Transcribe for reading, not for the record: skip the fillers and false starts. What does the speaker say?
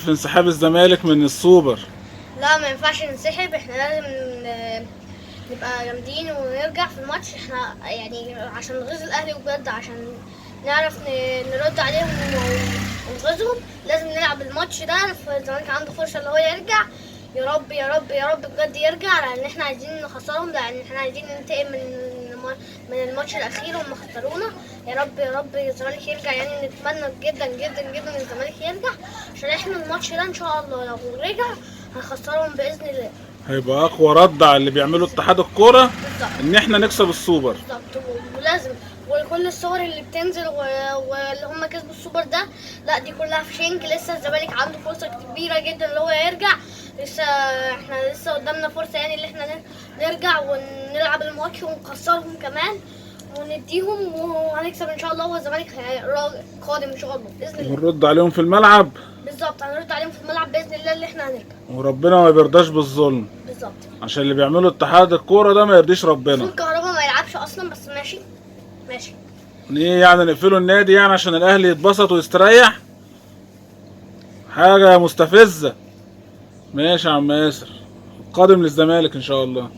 في انسحاب الزمالك من السوبر. لا، ما ينفعش ننسحب. احنا لازم نبقى جامدين ونرجع في الماتش. احنا يعني عشان نغيظ الاهلي بجد، عشان نعرف نرد عليهم ونغيظهم، لازم نلعب الماتش ده. فالزمالك عنده فرصة اللي هو يرجع. يا رب يا رب يا رب بجد يرجع، لان احنا عايزين نخسرهم، لان احنا عايزين ننتقم من الماتش الاخير وهم خسرونا. يا رب يا رب الزمالك يرجع، يعني نتمنى جدا جدا جدا الزمالك يرجع، عشان احنا الماتش ده ان شاء الله لو رجع هنخسرهم باذن الله. هيبقى اقوى رد على اللي بيعمله اتحاد الكوره بالظبط ان احنا نكسب السوبر. بالظبط. ولازم، وكل الصور اللي بتنزل واللي هم كسبوا السوبر ده، لا دي كلها في شنك. لسه الزمالك عنده فرصة كبيرة جدا اللي هو يرجع. لسه احنا لسه قدامنا فرصة، يعني اللي احنا نرجع ونلعب الماتش ونكسرهم كمان ونديهم، وهنكسب ان شاء الله. والزمالك قادم ان شاء الله باذن الله. ونرد عليهم في الملعب، بالظبط، هنرد عليهم في الملعب باذن الله اللي احنا هنرجع. وربنا ما بيرضاش بالظلم، بالظبط. عشان اللي بيعمله اتحاد الكوره ده ما يرضيش ربنا. المفروض كهربا ما يلعبش اصلا، بس ماشي ماشي. ايه يعني نقفلوا النادي يعني عشان الاهلي يتبسط ويستريح؟ حاجه مستفزه. ماشي يا عم ياسر، قادم للزمالك ان شاء الله.